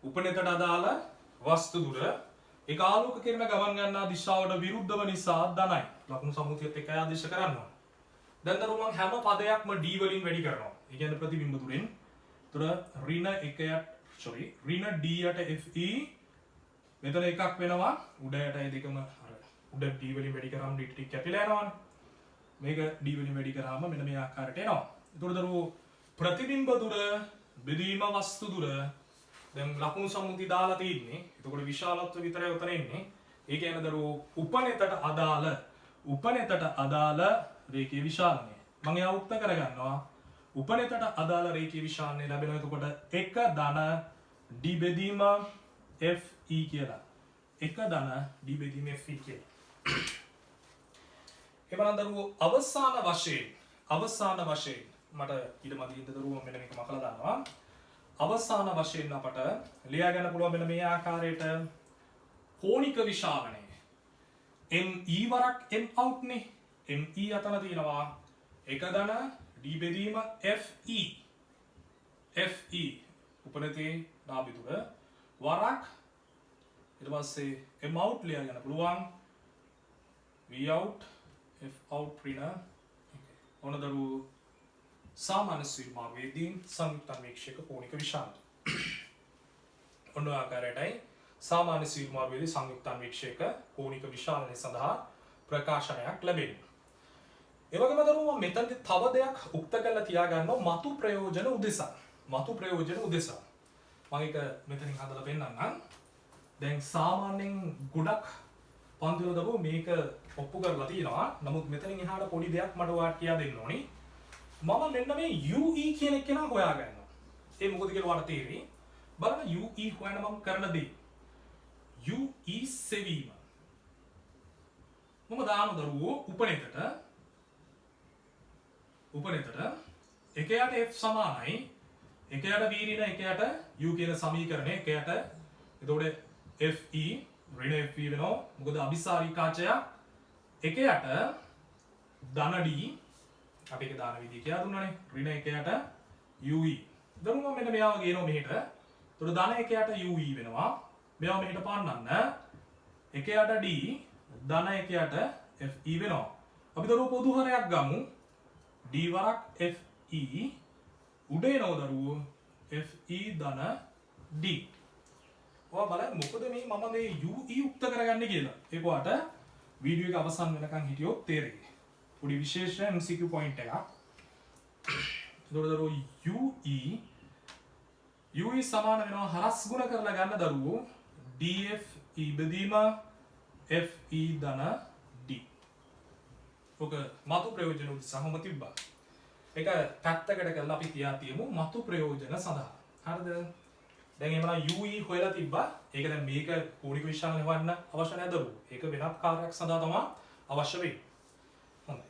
උපනෙතට අදාළ වස්තු දුර ඒක ආලෝක කිරණ ගමන් ගන්නා දිශාවට විරුද්ධව නිසා ධනයි. ලකුණු සමූහයත් එක්ක ආදේශ කරනවා. දැන් දරුවෝ මම හැම පදයක්ම d වලින් වැඩි කරනවා. ඒ කියන්නේ ප්‍රතිබිම්බ දුරෙන්. ඒතර ඍණ 1 යට ඍණ d යට fe මෙතන එකක් වෙනවා. උඩ යටයි දෙකම අර උඩ d වලින් වැඩි කරාම d ටික කැපිලා යනවානේ. මේක d වලින් වැඩි කරාම මෙන්න මේ ආකාරයට එනවා. ඒතර දරුවෝ ප්‍රතිබිම්බ දුර බෙදීම වස්තු දුර දැන් ලකුණු සම්මුති දාලා තියෙන්නේ. එතකොට විශාලත්ව විතරයි උතන එන්නේ. ඒ කියන්නේ දරුවෝ උපනෙතට අදාළ රේඛීය විශාලනය. මම එයා උක්ත කරගන්නවා. උපනෙතට අදාළ රේඛීය විශාලනය ලැබෙනවා. එතකොට 1 ධන d බෙදීම fe කියලා. 1 ධන d බෙදීම fe කියලා. එමනම් දරුවෝ අවසාන වශයෙන් මට ඊට මදින්ද දරුවෝ මෙන්න මේක මකලා දානවා. අවසාන වශයෙන් අපට ලියා ගන්න පුළුවන් මෙන්න මේ ආකාරයට කෝණික විශාලනය. me වරක් m out නේ. me අතන තියෙනවා 1 ධන d බෙදීම fe. fe උපනතේ නාභි තුල වරක් ඊට පස්සේ m out ලියා ගන්න පුළුවන්. v out f out ඍණ ඕනදරු සාමාන්‍ය සීමාවේදී සංයුක්ත අන්වීක්ෂක කෝණික විශාලනය. ඔන්න ආකාරයටයි සාමාන්‍ය සීමාවේදී සංයුක්ත අන්වීක්ෂක කෝණික විශාලනය සඳහා ප්‍රකාශනයක් ලැබෙනවා. ඒ වගේම දරුවෝ මෙතනදී තව දෙයක් උක්ත කරලා තියාගන්නවා මතු ප්‍රයෝජන උදෙසා. මම ඒක මෙතනින් හදලා පෙන්නන්නම්. දැන් සාමාන්‍යයෙන් ගොඩක් පන්තිවල දරුවෝ මේක ඔප්පු කරලා තියෙනවා. නමුත් මෙතනින් එහාට පොඩි දෙයක් මට ඔයාලට කියා දෙන්න ඕනි. මම මෙන්න මේ UE කියන එක නා හොයාගන්නවා. ඒ මොකද කියලා ඔයාලට තේරෙයි. බලන්න UE හොයන්න මම කරන දේ. UE සෙවීම. මම දාන දරුවෝ උපනෙතට එකයට F සමානයි. එකයට V ඍණ එකයට U කියන සමීකරණය එකයට එතකොට FE ඍණ FE වෙනවා. මොකද අபிසාරිකාචය එකයට ධන D අපි ඒක දාන විදිහ කියලා දුන්නානේ. ඍණ එකයට UE. දැන් මම මෙන්න මෙයාව ගේනවා මෙහෙට. එතකොට ධන එකයට UE වෙනවා. මෙයාව මෙහෙට පාන්නන්න. එකයට D ධන එකයට FE වෙනවා. අපි දරුවෝ පොදු හරයක් ගමු. D වරක් FE උඩ එනවා දරුවෝ FE ධන D. ඔයා බලන්න මොකද මේ මම මේ UE උක්ත කරගන්නේ කියලා. ඒක ඔයාට වීඩියෝ එක අවසන් වෙනකන් හිටියොත් තේරෙයි. පොඩි විශේෂ MCQ point එකක්. එතකොට දරුවෝ UE සමාන වෙනවා හරස් ගුණ කරලා ගන්න දරුවෝ DFE බෙදීම FE ධන D. ඔක මතු ප්‍රයෝජන උත්සාහම තිබ්බා. ඒක පැත්තකට කරලා අපි තියා තියමු මතු ප්‍රයෝජන සඳහා. හරිද? දැන් එහෙමනම් UE හොයලා තිබ්බා. ඒක දැන් මේක කෝණික විශාලනය හොයන්න අවශ්‍ය නැහැ දරුවෝ. ඒක වෙනත් කාර්යයක් සඳහා තමයි අවශ්‍ය වෙන්නේ. හොඳයි.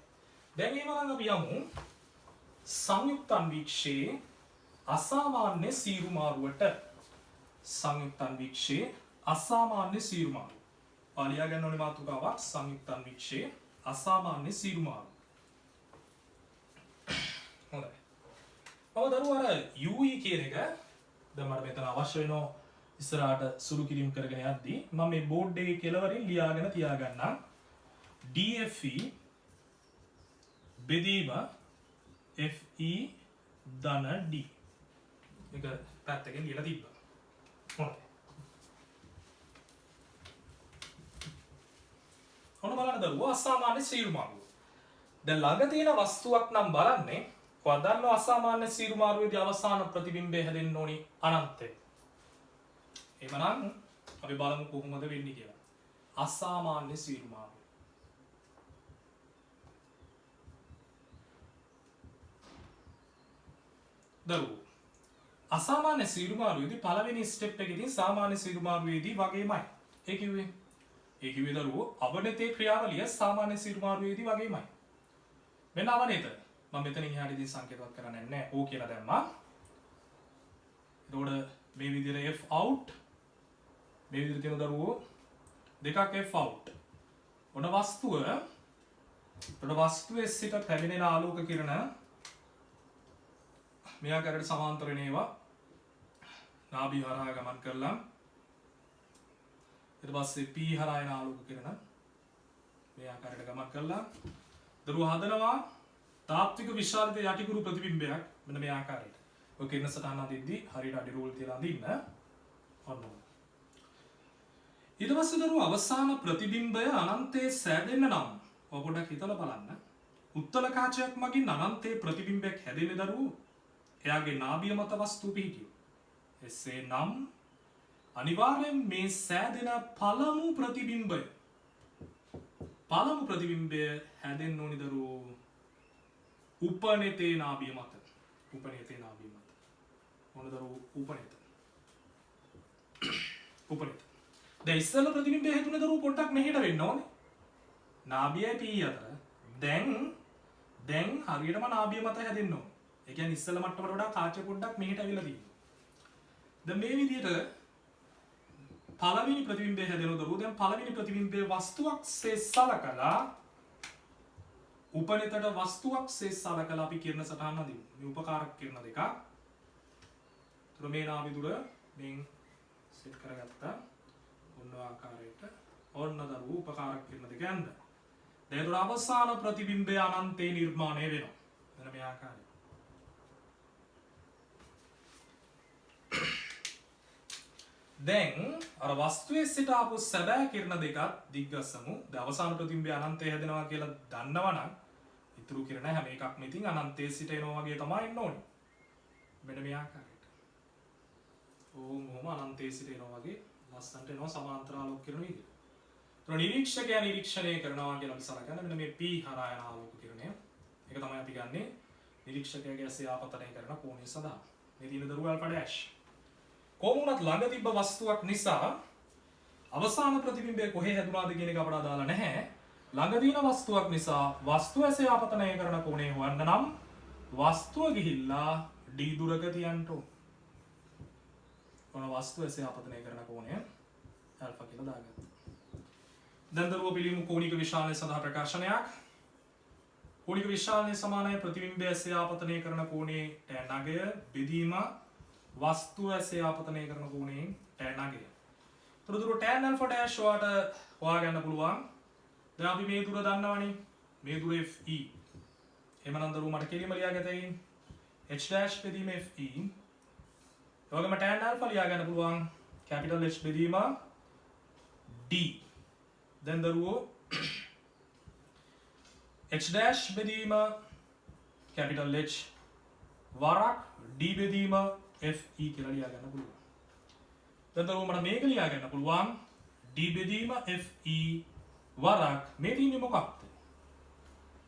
දැන් එහෙමනම් අපි යමු සංයුක්ත අන්වීක්ෂයේ අසාමාන්‍ය සීරු මාරුවට. සංයුක්ත අන්වීක්ෂයේ අසාමාන්‍ය සීරු මාරුව. පාලියා ගන්න ඕනේ මාතෘකාවක් සංයුක්ත අන්වීක්ෂයේ අසාමාන්‍ය සීරු මාරුව. හොඳයි. ඔව් දරුවෝ අර UE කියන එක දැන් මට මෙතන අවශ්‍ය වෙනවා ඉස්සරහට සුළු කිරීම කරගෙන යද්දී මම මේ බෝඩ් එකේ කෙළවරින් ලියාගෙන තියාගන්නම් DFE බෙදීම FE ධන D. මේක පැත්තකින් ලියලා තිබ්බා. හොඳයි. ඔන්න බලන්න දරුවෝ අසාමාන්‍ය සීරු මාරුව. දැන් ළඟ තියෙන වස්තුවක් නම් බලන්නේ ඔයා දන්නවා අසාමාන්‍ය සීරු මාරුවේදී අවසාන ප්‍රතිබිම්බය හැදෙන්න ඕනි අනන්තය. එහෙමනම් අපි බලමු කොහොමද වෙන්නේ කියලා. අසාමාන්‍ය සීරු මාරුව. දරුවෝ අසාමාන්‍ය සීරු මාරුවේදී පළවෙනි ස්ටෙප් එකේදී සාමාන්‍ය සීරු මාරුවේදී වගේමයි. ඒ කිව්වේ දරුවෝ අවනතේ ක්‍රියාවලිය සාමාන්‍ය සීරු මාරුවේදී වගේමයි. මෙන්න අවනත. මම මෙතනින් එහාටදී සංකේතවත් කරන්නේ නැහැ. O කියලා දැම්මා. එතකොට මේ විදිහට F out මේ විදිහට තියෙන දරුවෝ දෙකක් F out. ඔන්න වස්තුවේ සිට පැමිණෙන ආලෝක කිරණ මේ ආකාරයට සමාන්තර වෙන ඒවා නාභිය හරහා ගමන් කරලා ඊට පස්සේ P හරහා එන ආලෝක කිරණ මේ ආකාරයට ගමන් කරලා දරුවෝ හදනවා තාත්වික විශාලිත යටිකුරු ප්‍රතිබිම්බයක් මෙන්න මේ ආකාරයට. ඔය කිරණ සටහන අදිද්දී හරියට අඩි රෝල් තියලා අදින්න. ඔන්න. ඊට පස්සේ දරුවෝ අවසාන ප්‍රතිබිම්බය අනන්තයේ සෑදෙන්න නම් ඔය පොඩ්ඩක් හිතලා බලන්න. උත්තල කාචයක් මගින් අනන්තයේ ප්‍රතිබිම්බයක් හැදෙන්නේ දරුවෝ එයාගේ නාභිය මත වස්තුව පිහිටියොත්. එසේ නම් අනිවාර්යෙන් මේ සෑදෙන පළමු ප්‍රතිබිම්බය හැදෙන්න ඕනි දරුවෝ උපනෙතේ නාභිය මත. උපනෙතේ නාභිය මත. ඕන දරුවෝ උපනෙත. දැන් ඉස්සෙල්ලා ප්‍රතිබිම්බය හැදුනේ දරුවෝ පොඩ්ඩක් මෙහෙට වෙන්න ඕනේ. නාභියයි පී අතර. දැන් හරියටම නාභිය මත හැදෙන්න ඕනේ. ඒ කියන්නේ ඉස්සෙල්ලා මට්ටමට වඩා කාචය පොඩ්ඩක් මෙහෙට අවිලා තියෙනවා. දැන් මේ විදිහට පළවෙනි ප්‍රතිබිම්බය හැදෙන දරුවෝ දැන් පළවෙනි ප්‍රතිබිම්බයේ වස්තුවක් සලකලා උපනෙතට වස්තුවක් සලකලා අපි කිරණ සටහන අදිමු. මේ උපකාරක කිරණ දෙකක්. ඒතර මේ නාභි දුර මෙන් සෙට් කරගත්තා. ඔන්න ආකාරයට ඔන්න දරුවෝ උපකාරක කිරණ දෙක යන්න. දැන් ඒතර අවසාන ප්‍රතිබිම්බය අනන්තේ නිර්මාණය වෙනවා. මෙන්න මේ ආකාරයට. දැන් අර වස්තුවේ සිට ආපු සැබෑ කිරණ දෙකත් දිග්ගස්සමු. දැන් අවසාන ප්‍රතිබිම්බය අනන්තය හැදෙනවා කියලා දන්නවනම් ඉතුරු කිරණ හැම එකක්ම ඉතින් අනන්තයේ සිට එනවා වගේ තමයි එන්න ඕනේ. මෙන්න මේ ආකාරයට. ඔහොම අනන්තයේ සිට එනවා වගේ ලස්සනට එනවා සමාන්තර ආලෝක කිරණ විදිහට. ඒතර නිරීක්ෂකයා නිරීක්ෂණය කරනවා කියලා අපි සලකන්නේ මෙන්න මේ P හරහා යන ආලෝක කිරණය. ඒක තමයි අපි ගන්නෙ නිරීක්ෂකයාගේ ඇසේ ආපතනය කරන කෝණය සඳහා. මේ තියෙන දරුවෝ ඇල්ෆා ඩෑෂ්. කොහොමුණත් ළඟ තිබ්බ වස්තුවක් නිසා අවසාන ප්‍රතිබිම්බය කොහේ හැදුනාද කියන එක අපට අදාළ නැහැ. ළඟ තියෙන වස්තුවක් නිසා වස්තුව ඇසේ ආපතනය කරන කෝණය හොයන්න නම් වස්තුව ගිහිල්ලා d දුරක තියන්න ඕන. කොන වස්තුව ඇසේ ආපතනය කරන කෝණය ඇල්ෆා කියලා දාගත්තා. දැන් දරුවෝ පිළිමු කෝණික විශාලනය සඳහා ප්‍රකාශනයක්. කෝණික විශාලනය සමානයි ප්‍රතිබිම්බය ඇසේ ආපතනය කරන කෝණයේ tan අගය බෙදීම වස්තුව ඇසේ ආපතනය කරන කෝණයෙන් tan අගය. තොරතුරු tan alpha dash වාට හොයාගන්න පුළුවන්. දැන් අපි මේ දුර දන්නවනේ. මේ දුර fe. එහෙමනම් දරුවෝ මට කෙලිම ලියාගතයි h dash බෙදීම fe. ඒ වගේම tan alpha ලියා ගන්න පුළුවන් capital H බෙදීම d. දැන් දරුවෝ h dash බෙදීම capital H වරක් d බෙදීම fe කියලා ලියා ගන්න පුළුවන්. දැන් දරුවෝ මට මේක ලියා ගන්න පුළුවන් d බෙදීම fe වරක් මේ තියෙන්නේ මොකක්ද?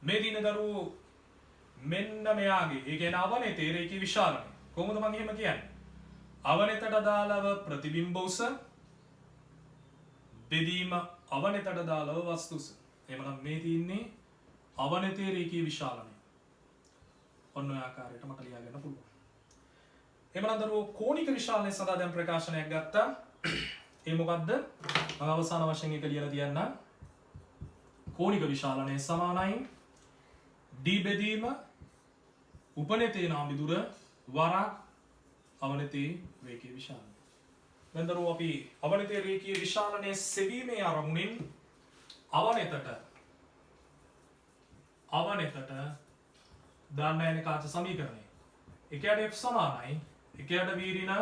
මේ තියෙන දරුවෝ මෙන්න මෙයාගේ ඒ කියන්නේ අවනතේ රේඛී විශාලනය. කොහොමද මම එහෙම කියන්නේ? අවනතට අදාළව ප්‍රතිබිම්බ උස බෙදීම අවනතට අදාළව වස්තු උස. එහෙමනම් මේ තියෙන්නේ අවනතේ රේඛී විශාලනය. ඔන්න ඔය ආකාරයට මට ලියා ගන්න පුළුවන්. එහෙමනම් දරුවෝ කෝණික විශාලනය සඳහා දැන් ප්‍රකාශනයක් ගත්තා. ඒ මොකද්ද? මම අවසාන වශයෙන් එක ලියලා තියන්නම්. කෝණික විශාලනය සමානයි d බෙදීම උපනතේ නාභි දුර වරක් අවනතේ රේඛීය විශාලනය. දැන් දරුවෝ අපි අවනතේ රේඛීය විශාලනයේ සෙවීමේ ආරමුණින් අවනතට දාන්න යන කාච සමීකරණය. එකයට f සමානයි එකයට v ඍණ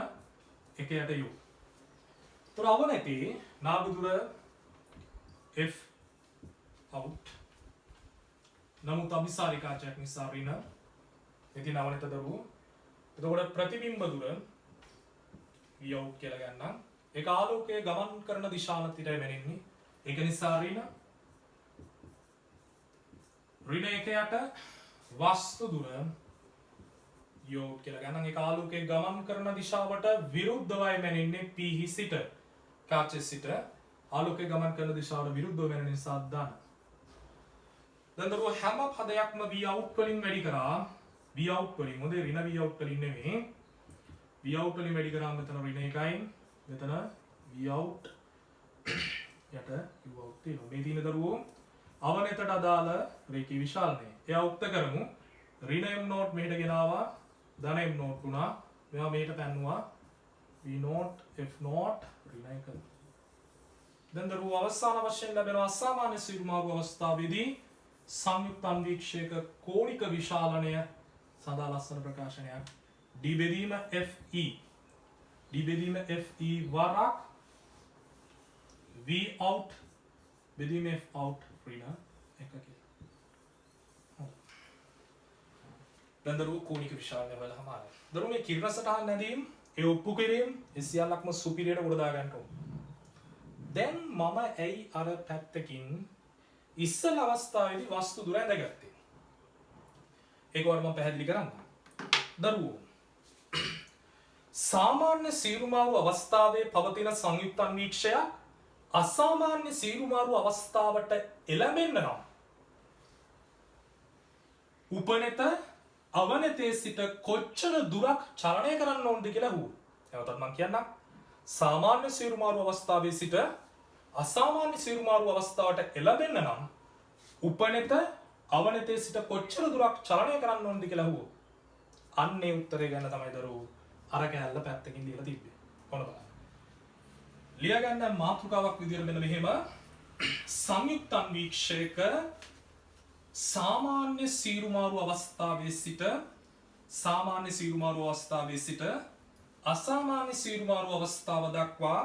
එකයට u. තොර අවනතේ නාභි දුර f out. නමුත් අபிසාරී කාචයක් නිසා ඍණ ඉතින් අවනත දරුවෝ එතකොට ප්‍රතිබිම්බ දුර v out කියලා ගන්නම්. ඒක ආලෝකයේ ගමන් කරන දිශාවටයි මැනෙන්නේ. ඒක නිසා ඍණ එකයට වස්තු දුර යෝග කියලා ගන්නම්. ඒක ආලෝකයේ ගමන් කරන දිශාවට විරුද්ධවයි මැනෙන්නේ p හි සිට කාචයේ සිට ආලෝකයේ ගමන් කරන දිශාවට විරුද්ධව මැනෙන නිසා දාන්න. දැන් දරුවෝ හැම පදයක්ම v out වලින් වැඩි කරා v out වලින් මොකද ඍණ v out වලින් නෙමෙයි v out වලින් වැඩි කරාම මෙතන ඍණ එකයි මෙතන v out යට u out තියෙනවා. මේ තියෙන දරුවෝ අවනතට අදාළ රේඛී විශාලනය. එයා උක්ත කරමු. ඍණ m not මෙහෙට ගෙනාවා ධන m not වුණා. මෙයා මෙහෙට පැන්නුවා v not f not ඍණ එක. දැන් දරුවෝ අවසාන වශයෙන් ලැබෙන අසාමාන්‍ය සිරුමාරු අවස්ථාවේදී සංයුක්ත අන්වීක්ෂයක කෝණික විශාලනය සඳහා ලස්සන ප්‍රකාශනයක් d බෙදීම fe වරක් v out බෙදීම f out ඍණ එක කියලා. දැන් දරුවෝ කෝණික විශාලනය හොයලා හමාරයි. දරුවෝ මේ කිරණ සටහන් නැදීම් ඒ ඔප්පු කිරීම ඒ සියල්ලක්ම සුපිරියට උඩ දා ගන්න ඕන. දැන් මම ඇයි අර පැත්තකින් ඉස්සල අවස්ථාවේදී වස්තු දුර ඇඳගත්තේ? ඒක වර මම පැහැදිලි කරන්නම්. දරුවෝ සාමාන්‍ය සීරුමාරු අවස්ථාවේ පවතින සංයුක්ත අන්වීක්ෂයක් අසාමාන්‍ය සීරුමාරු අවස්ථාවට එළඹෙන්න නම් උපනෙත අවනතේ සිට කොච්චර දුරක් චලනය කරන්න ඕනද කියලා අහුවා. නැවතත් මම කියන්නම්. සාමාන්‍ය සීරුමාරු අවස්ථාවේ සිට අසාමාන්‍ය සීරුමාරු අවස්ථාවට එළඹෙන්න නම් උපනෙත අවනතේ සිට කොච්චර දුරක් චලනය කරන්න ඕනද කියලා අහුවා. අන්නේ උත්තරේ ගන්න තමයි දරුවෝ අර කැලල පැත්තකින් ලියලා තිබ්බේ. කොහොමද බලන්න. ලියා ගන්න මාතෘකාවක් විදියට මෙන්න මෙහෙම සංයුක්ත අන්වීක්ෂයක සාමාන්‍ය සීරුමාරු අවස්ථාවේ සිට අසාමාන්‍ය සීරුමාරු අවස්ථාව දක්වා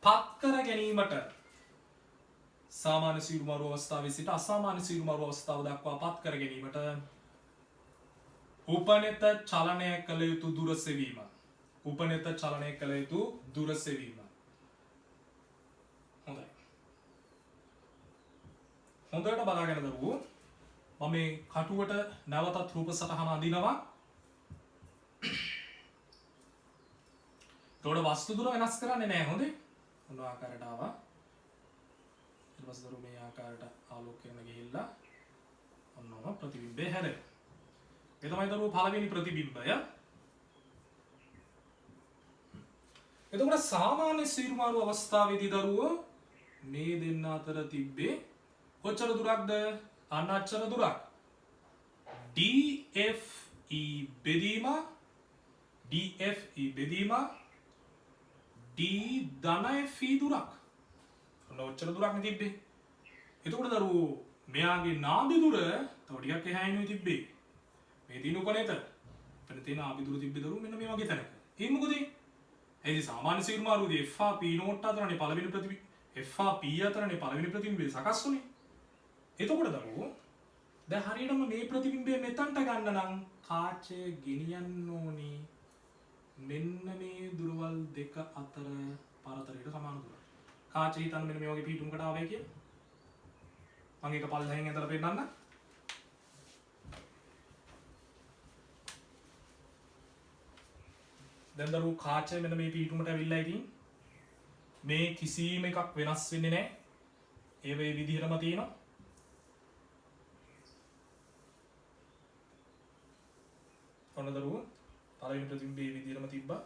පත් කර ගැනීමට සාමාන්‍ය සීරුමාරු අවස්ථාවේ සිට අසාමාන්‍ය සීරුමාරු අවස්ථාව දක්වා පත් කර ගැනීමට උපනෙත චලනය කළ යුතු දුර සෙවීම. උපනෙත චලනය කළ යුතු දුර සෙවීම. හොඳයි. හොඳට බලාගෙන දරුවෝ මම මේ කටුවට නැවතත් රූප සටහන අඳිනවා. ඒතකොට වස්තු දුර වෙනස් කරන්නේ නැහැ හොඳේ. මොන ආකාරයට ආවා? ඊට පස්සේ දරුවෝ මේ ආකාරයට ආලෝකයෙන් ගිහිල්ලා ඔන්නම ප්‍රතිබිම්බය හැදෙනවා. ඒ තමයි දරුවෝ පළවෙනි ප්‍රතිබිම්බය. එතකොට සාමාන්‍ය සීරුමාරු අවස්ථාවේදී දරුවෝ මේ දෙන්න අතර තිබ්බේ කොච්චර දුරක්ද? අන්න අච්චර දුරක්. DFE බෙදීම D ධන FE දුරක්. ඔන්න ඔච්චර දුරක් නේ තිබ්බේ. එතකොට දරුවෝ මෙයාගේ නාභි දුර තව ටිකක් එහා එන්නේ තිබ්බේ. මේ දින උපනෙත. එතන තියෙන නාභි දුර තිබ්බේ දරුවෝ මෙන්න මේ වගේ තැනක. ඒ මොකද? එයි සාමාන්‍ය සීරුමාරුදී FA P නෝට් අතරනේ පළවෙනි ප්‍රතිබිම්බය FA P අතරනේ පළවෙනි ප්‍රතිබිම්බය සකස් වුනේ. එතකොට දරුවෝ දැන් හරියටම මේ ප්‍රතිබිම්බය මෙතනට ගන්න නම් කාචය ගෙනියන්න ඕනේ මෙන්න මේ දුරවල් දෙක අතර පරතරයට සමාන දුරක්. කාචය හිතන්න මෙන්න මේ වගේ පිටුමකට ආවයි කියලා. මම ඒක පල්ලෙහෙන් ඇදලා පෙන්නන්න. දැන් දරුවෝ කාචය මෙන්න මේ පිටුමට ඇවිල්ලා ඉතින් මේ කිසිම එකක් වෙනස් වෙන්නේ නැහැ. ඒ වේ විදිහටම තියෙනවා. ඔන්න දරුවෝ පළවෙනි ප්‍රතිබිම්බයේ විදිහටම තිබ්බා.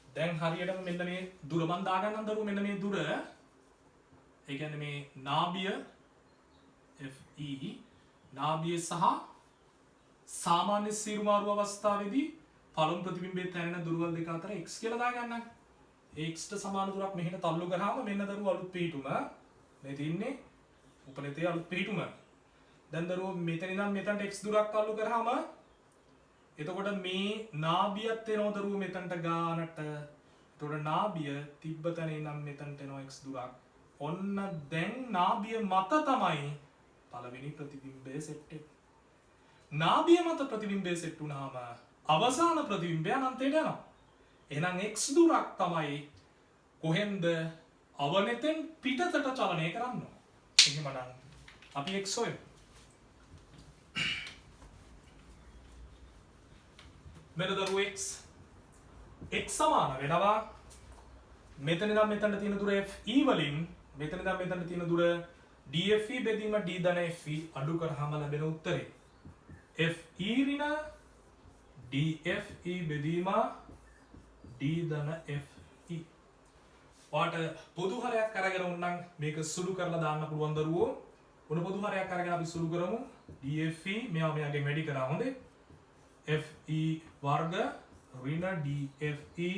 දැන් හරියටම මෙන්න මේ දුර මන් දාගන්නම් දරුවෝ මෙන්න මේ දුර. ඒ කියන්නේ මේ නාභිය FE නාභිය සහ සාමාන්‍ය සීරුමාරු අවස්ථාවේදී පළමු ප්‍රතිබිම්බයේ තැනෙන දුරවල් දෙක අතර x කියලා දාගන්නම්. x ට සමාන දුරක් මෙහෙට තල්ලු කරාම මෙන්න දරුවෝ අලුත් පිටුම. මේ තින්නේ උපනෙතේ අලුත් පිටුම. දැන් දරුවෝ මෙතන ඉඳන් මෙතනට x දුරක් තල්ලු කරාම එතකොට මේ නාභියත් එනවා දරුවෝ මෙතනට ගානට. එතකොට නාභිය තිබ්බ තැන ඉඳන් මෙතනට එනවා x දුරක්. ඔන්න දැන් නාභිය මත තමයි පළවෙනි ප්‍රතිබිම්බය සෙට් වෙන්නේ. නාභිය මත ප්‍රතිබිම්බය සෙට් වුණාම අවසාන ප්‍රතිබිම්බය අනන්තයට යනවා. එහෙනම් x දුරක් තමයි කොහෙන්ද අවනෙතෙන් පිටතට චලනය කරන්න ඕන. එහෙමනම් අපි x හොයමු. මෙන්න දරුවෝ x සමාන වෙනවා මෙතන ඉඳන් මෙතනට තියෙන දුර FE වලින් මෙතන ඉඳන් මෙතනට තියෙන දුර DFE බෙදීම D ධන FE අඩු කරාම ලැබෙන උත්තරේ FE ඍණ DFE බෙදීම D ධන FE. ඔයාලට පොදු හරයක් අරගෙන උන්නම් මේක සුළු කරලා දාන්න පුළුවන් දරුවෝ. උන පොදු හරයක් අරගෙන අපි සුළු කරමු. DFE මෙයා මෙයාගෙන් වැඩි කරා හොඳේ. FE වර්ග ඍණ DFE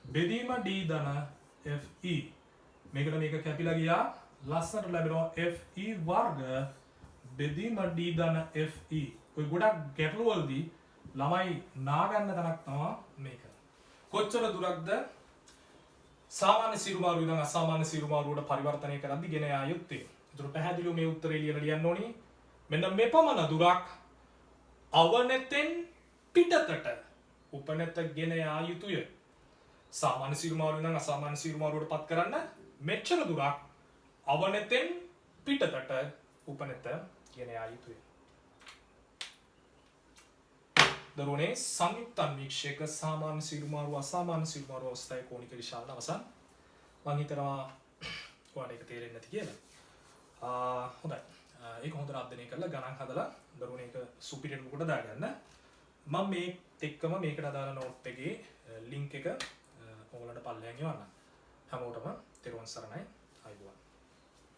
බෙදීම D ධන FE. මේකට මේක කැපිලා ගියා. ලස්සනට ලැබෙනවා FE වර්ග බෙදීම D ධන FE. ඔය ගොඩක් ගැටළු වලදී ළමයි නාගන්න තැනක් තමයි මේක. කොච්චර දුරක්ද සාමාන්‍ය සීරුමාරු ඉඳන් අසාමාන්‍ය සීරුමාරුවට පරිවර්තනය කරද්දී ගෙන යා යුත්තේ. ඒතර පැහැදිලිව මේ උත්තරේ ලියන්න ඕනි. මෙන්න මෙපමණ දුරක් අවනතෙන් පිටතට උපනත ගෙන යා යුතුය. සාමාන්‍ය සීරුමාරුවෙන් ඉඳන් අසාමාන්‍ය සීරුමාරුවට පත් කරන්න මෙච්චර දුරක් අවනතෙන් පිටතට උපනත ගෙන යා යුතුය. දරුවනේ සංයුක්ත අන්වීක්ෂයක සාමාන්‍ය සීරුමාරුව අසාමාන්‍ය සීරුමාරුව අවස්ථාවේ කෝණික විශාලන අවසන්. මම හිතනවා ඔයාලට ඒක තේරෙන්නේ නැති කියලා. හොඳයි. ඒක හොඳට අධ්‍යයනය කරලා ගණන් හදලා දරුවනේ ඒක සුපිරියර් බුකට දාගන්න. මම මේ එක්කම මේකට අදාළ නෝට් එකේ ලින්ක් එක ඔයාලට පල්ලෙයන් යවන්න. හැමෝටම තෙරුවන් සරණයි. ආයුබෝවන්.